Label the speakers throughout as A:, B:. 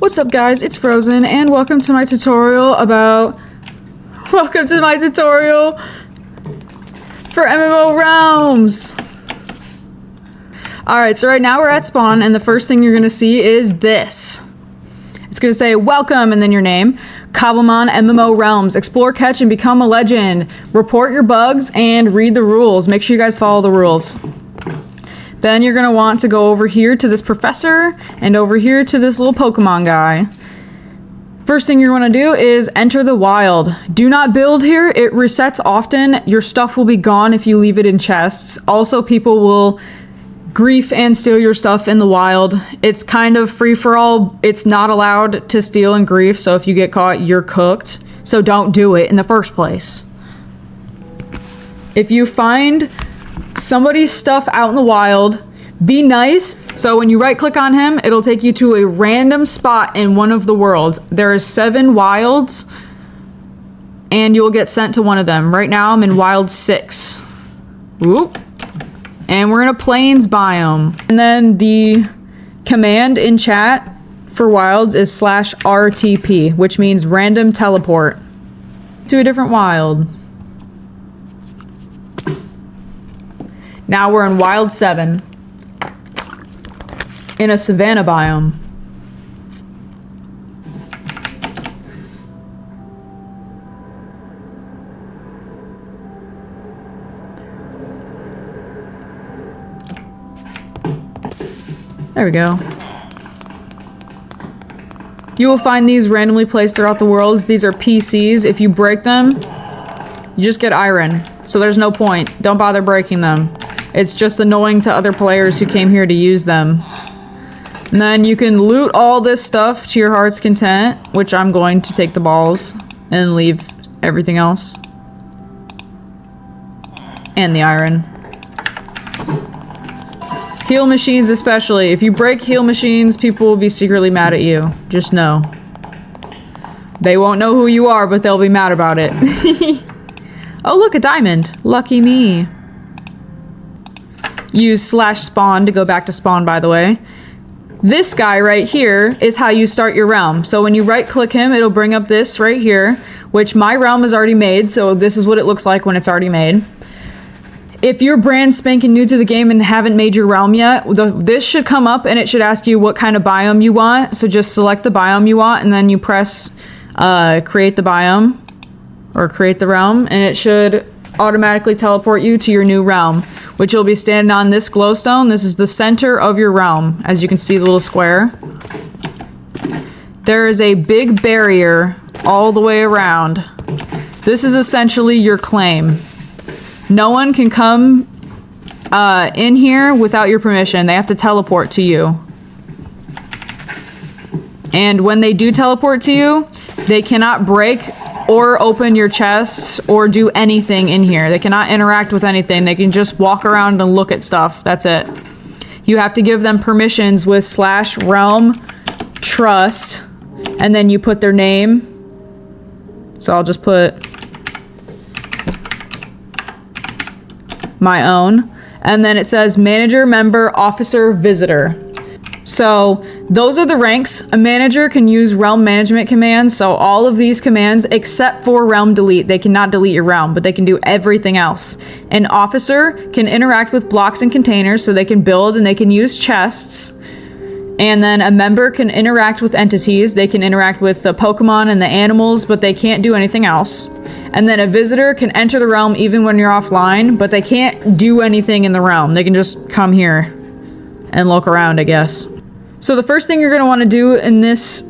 A: What's up guys, it's Frozen and welcome to my tutorial for MMO Realms! Alright, so right now we're at spawn and the first thing you're gonna see is this. It's gonna say, welcome, and then your name. Cobblemon MMO Realms. Explore, catch, and become a legend. Report your bugs and read the rules. Make sure you guys follow the rules. Then you're gonna want to go over here to this professor and over here to this little Pokemon guy. First thing you're gonna do is enter the wild. Do not build here. It resets often. Your stuff will be gone if you leave it in chests. Also, people will grief and steal your stuff in the wild. It's kind of free for all. It's not allowed to steal and grief, so if you get caught, you're cooked. So don't do it in the first place. If you find somebody's stuff out in the wild, be nice. So when you right click on him, it'll take you to a random spot in one of the worlds. There are 7 wilds and you'll get sent to one of them. Right now I'm in wild 6. Whoop. And we're in a plains biome. And then the command in chat for wilds is /RTP, which means random teleport to a different wild. Now we're in wild 7 in a savanna biome. There we go. You will find these randomly placed throughout the world. These are PCs. If you break them, you just get iron. So there's no point. Don't bother breaking them. It's just annoying to other players who came here to use them. And then you can loot all this stuff to your heart's content, which I'm going to take the balls and leave everything else. And the iron. Heal machines especially. If you break heal machines, people will be secretly mad at you. Just know. They won't know who you are, but they'll be mad about it. Oh look, a diamond. Lucky me. Use /spawn to go back to spawn, by the way. This guy right here is how you start your realm. So when you right click him, it'll bring up this right here, which my realm is already made, so this is what it looks like when it's already made. If you're brand spanking new to the game and haven't made your realm yet, this should come up and it should ask you what kind of biome you want. So just select the biome you want and then you press create the biome or create the realm, and it should automatically teleport you to your new realm, which you'll be standing on this glowstone. This is the center of your realm. As you can see, the little square. There is a big barrier all the way around. This is essentially your claim. No one can come in here without your permission. They have to teleport to you. And when they do teleport to you, they cannot break or open your chests or do anything in here. They cannot interact with anything. They can just walk around and look at stuff. That's it. You have to give them permissions with /realm trust, and then you put their name. So I'll just put my own, and then it says manager, member, officer, visitor. So those are the ranks. A manager can use realm management commands, so all of these commands except for realm delete. They cannot delete your realm, but they can do everything else. An officer can interact with blocks and containers, so they can build and they can use chests. And then a member can interact with entities. They can interact with the Pokemon and the animals, but they can't do anything else. And then a visitor can enter the realm even when you're offline, but they can't do anything in the realm. They can just come here and look around, I guess. So the first thing you're going to want to do in this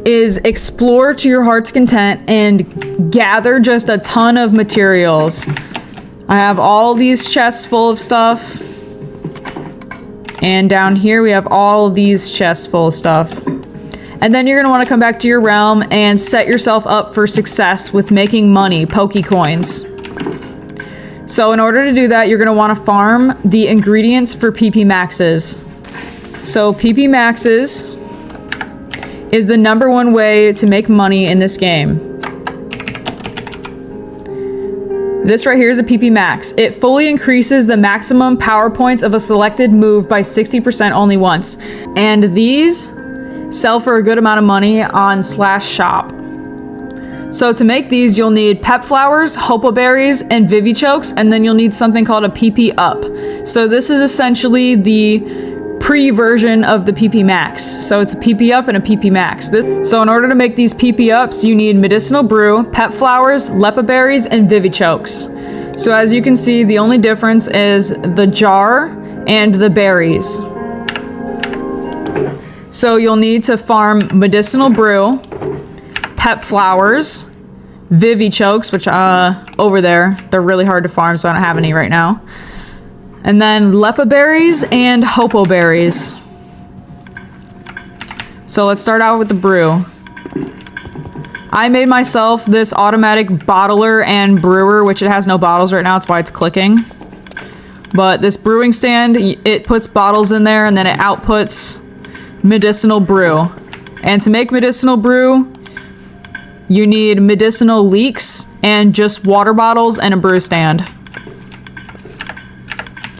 A: is explore to your heart's content and gather just a ton of materials. I have all these chests full of stuff. And down here we have all of these chests full of stuff. And then you're going to want to come back to your realm and set yourself up for success with making money, Pokecoins. So in order to do that, you're going to want to farm the ingredients for PP Maxes. So PP Maxes is the #1 way to make money in this game. This right here is a PP Max. It fully increases the maximum power points of a selected move by 60% only once. And these sell for a good amount of money on /shop. So to make these, you'll need pep flowers, hopo berries, and vivichokes, and then you'll need something called a PP up. So this is essentially the pre-version of the PP max. So it's a PP up and a PP max. So in order to make these PP ups, you need medicinal brew, pep flowers, lepa berries, and vivichokes. So as you can see, the only difference is the jar and the berries. So you'll need to farm medicinal brew, pep flowers, vivichokes, which over there, they're really hard to farm, so I don't have any right now. And then lepa berries and hopo berries. So let's start out with the brew. I made myself this automatic bottler and brewer, which it has no bottles right now, that's why it's clicking. But this brewing stand, it puts bottles in there and then it outputs medicinal brew. And to make medicinal brew, you need medicinal leeks and just water bottles and a brew stand.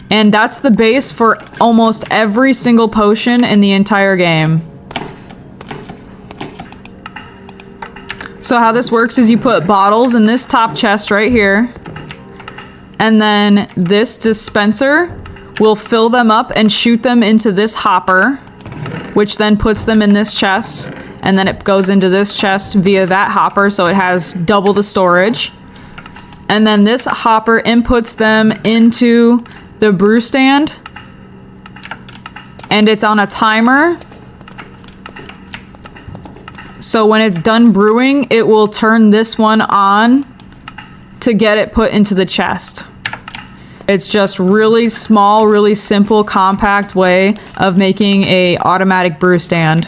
A: And that's the base for almost every single potion in the entire game. So how this works is you put bottles in this top chest right here, and then this dispenser will fill them up and shoot them into this hopper, which then puts them in this chest. And then it goes into this chest via that hopper, so it has double the storage. And then this hopper inputs them into the brew stand, and it's on a timer. So when it's done brewing, it will turn this one on to get it put into the chest. It's just really small, really simple, compact way of making a automatic brew stand.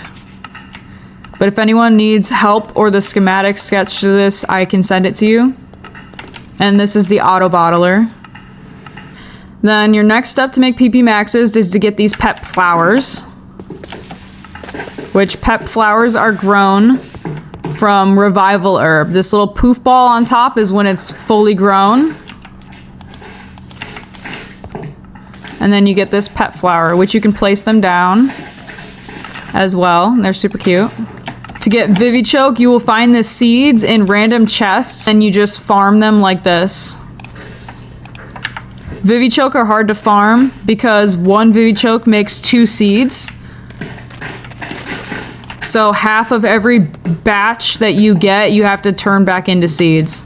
A: But if anyone needs help or the schematic sketch to this, I can send it to you. And this is the auto bottler. Then your next step to make PP maxes is to get these pep flowers, which pep flowers are grown from revival herb. This little poof ball on top is when it's fully grown. And then you get this pep flower, which you can place them down as well. They're super cute. To get vivichoke, you will find the seeds in random chests and you just farm them like this. Vivichoke are hard to farm because one vivichoke makes 2 seeds. So half of every batch that you get, you have to turn back into seeds.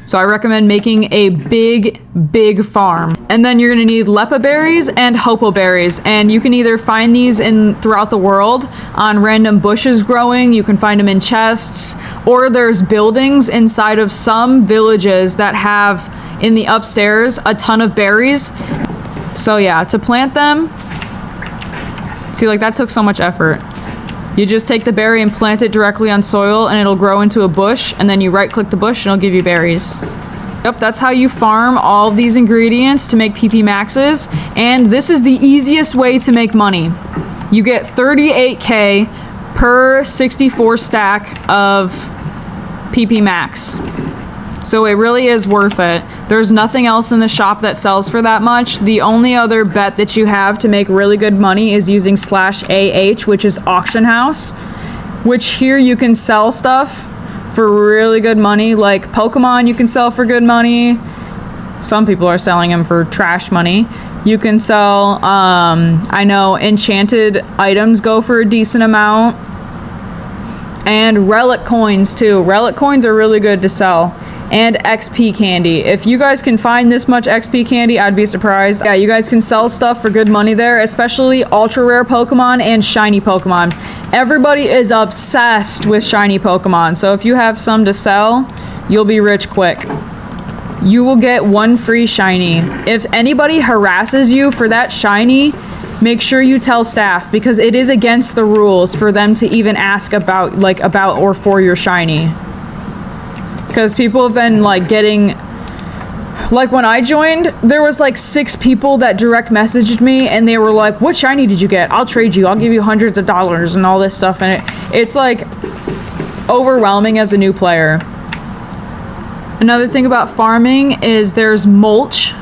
A: So I recommend making a big farm. And then you're gonna need lepa berries and hopo berries. And you can either find these throughout the world on random bushes growing, you can find them in chests, or there's buildings inside of some villages that have in the upstairs a ton of berries. So yeah, to plant them, see, like that took so much effort. You just take the berry and plant it directly on soil and it'll grow into a bush, and then you right click the bush and it'll give you berries. Yep, that's how you farm all of these ingredients to make PP maxes, and this is the easiest way to make money. You get 38k per 64 stack of PP max. So it really is worth it. There's nothing else in the shop that sells for that much. The only other bet that you have to make really good money is using /AH, which is auction house, which here you can sell stuff for really good money. Like Pokemon you can sell for good money. Some people are selling them for trash money. You can sell, I know enchanted items go for a decent amount. And relic coins too. Relic coins are really good to sell. And XP candy. If you guys can find this much XP candy, I'd be surprised. Yeah, you guys can sell stuff for good money there, especially ultra rare Pokemon and shiny Pokemon. Everybody is obsessed with shiny Pokemon, so if you have some to sell, you'll be rich quick. You will get 1 free shiny. If anybody harasses you for that shiny, make sure you tell staff, because it is against the rules for them to even ask about or for your shiny. Because people have been like getting, like when I joined, there was like 6 people that direct messaged me and they were like, what shiny did you get? I'll trade you, I'll give you hundreds of dollars and all this stuff. And it's like overwhelming as a new player. Another thing about farming is there's mulch.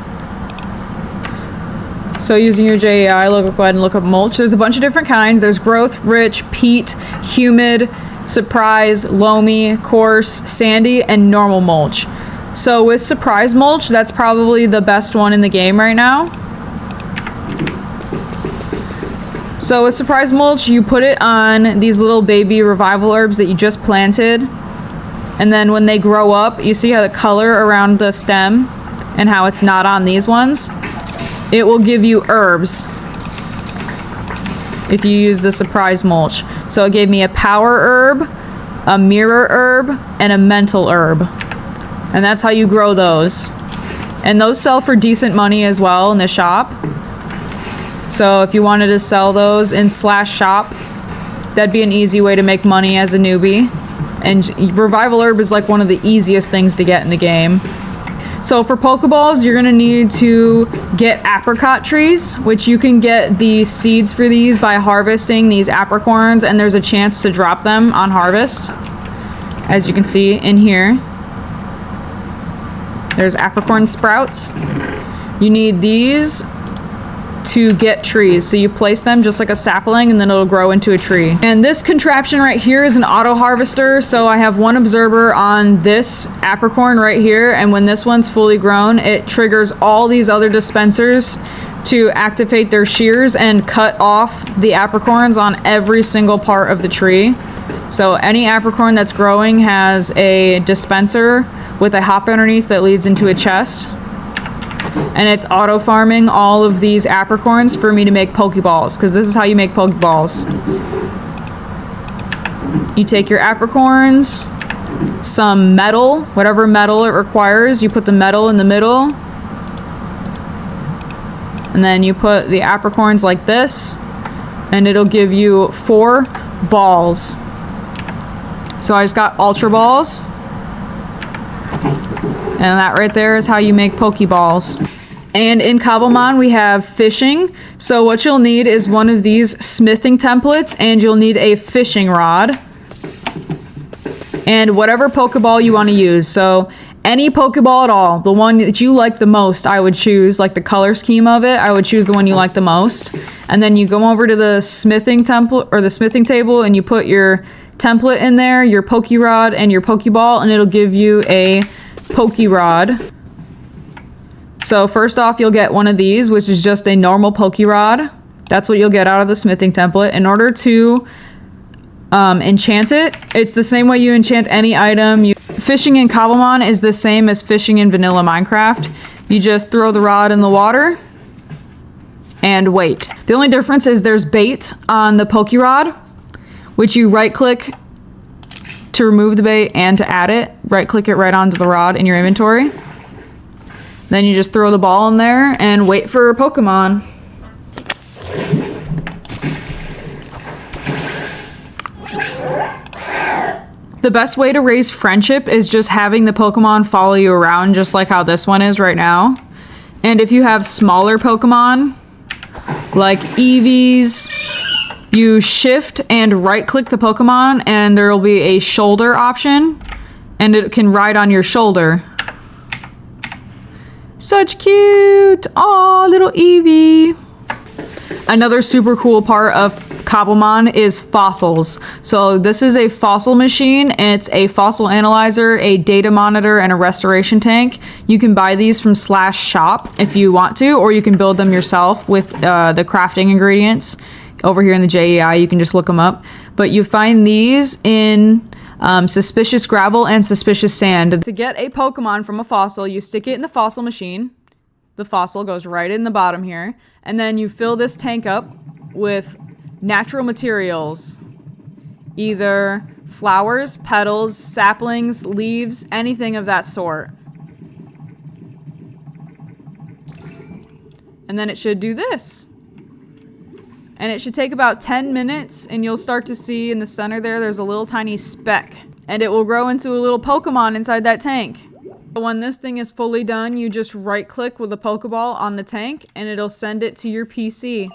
A: So using your JEI, go ahead and look up mulch. There's a bunch of different kinds. There's growth, rich, peat, humid, surprise, loamy, coarse, sandy, and normal mulch. So with surprise mulch, that's probably the best one in the game right now. So with surprise mulch, you put it on these little baby revival herbs that you just planted. And then when they grow up, you see how the color around the stem and how it's not on these ones? It will give you herbs if you use the surprise mulch. So it gave me a power herb, a mirror herb, and a mental herb. And that's how you grow those. And those sell for decent money as well in the shop. So if you wanted to sell those in /shop, that'd be an easy way to make money as a newbie. And revival herb is like one of the easiest things to get in the game. So for Pokeballs, you're gonna need to get apricot trees, which you can get the seeds for these by harvesting these apricorns, and there's a chance to drop them on harvest. As you can see in here, there's apricorn sprouts. You need these to get trees. So you place them just like a sapling and then it'll grow into a tree. And this contraption right here is an auto harvester. So I have one observer on this apricorn right here, and when this one's fully grown, it triggers all these other dispensers to activate their shears and cut off the apricorns on every single part of the tree. So any apricorn that's growing has a dispenser with a hop underneath that leads into a chest. And it's auto farming all of these apricorns for me to make Pokeballs, because this is how you make Pokeballs. You take your apricorns, some metal, whatever metal it requires, you put the metal in the middle, and then you put the apricorns like this, and it'll give you 4 balls. So I just got Ultra Balls. And that right there is how you make Pokeballs. And in Cobblemon, we have fishing. So what you'll need is one of these smithing templates, and you'll need a fishing rod. And whatever Pokeball you want to use. So any Pokeball at all, the one that you like the most, I would choose, like the color scheme of it, I would choose the one you like the most. And then you go over to the smithing template or the smithing table, and you put your template in there, your Pokerod and your Pokeball, and it'll give you a Pokerod. So first off, you'll get one of these, which is just a normal Pokerod. That's what you'll get out of the smithing template. In order to enchant it, it's the same way you enchant any item. Fishing in Cobblemon is the same as fishing in vanilla Minecraft. You just throw the rod in the water and wait. The only difference is there's bait on the Pokerod, which you right click to remove the bait and to add it. Right click it right onto the rod in your inventory. Then you just throw the ball in there and wait for a Pokemon. The best way to raise friendship is just having the Pokemon follow you around, just like how this one is right now. And if you have smaller Pokemon, like Eevees, you shift and right click the Pokemon and there will be a shoulder option and it can ride on your shoulder. Such cute! Aw, little Eevee! Another super cool part of Cobblemon is fossils. So this is a fossil machine. It's a fossil analyzer, a data monitor, and a restoration tank. You can buy these from /shop if you want to, or you can build them yourself with the crafting ingredients. Over here in the JEI, you can just look them up. But you find these in suspicious gravel and suspicious sand. To get a Pokemon from a fossil, you stick it in the fossil machine. The fossil goes right in the bottom here. And then you fill this tank up with natural materials. Either flowers, petals, saplings, leaves, anything of that sort. And then it should do this. And it should take about 10 minutes, and you'll start to see in the center there's a little tiny speck. And it will grow into a little Pokemon inside that tank. When this thing is fully done, you just right click with a Pokeball on the tank, and it'll send it to your PC.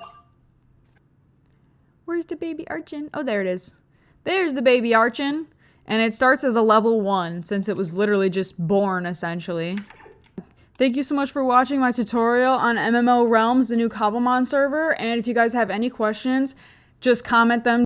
A: Where's the baby Archon? Oh, there it is. There's the baby Archon. And it starts as a level 1, since it was literally just born, essentially. Thank you so much for watching my tutorial on MMO Realms, the new Cobblemon server. And if you guys have any questions, just comment them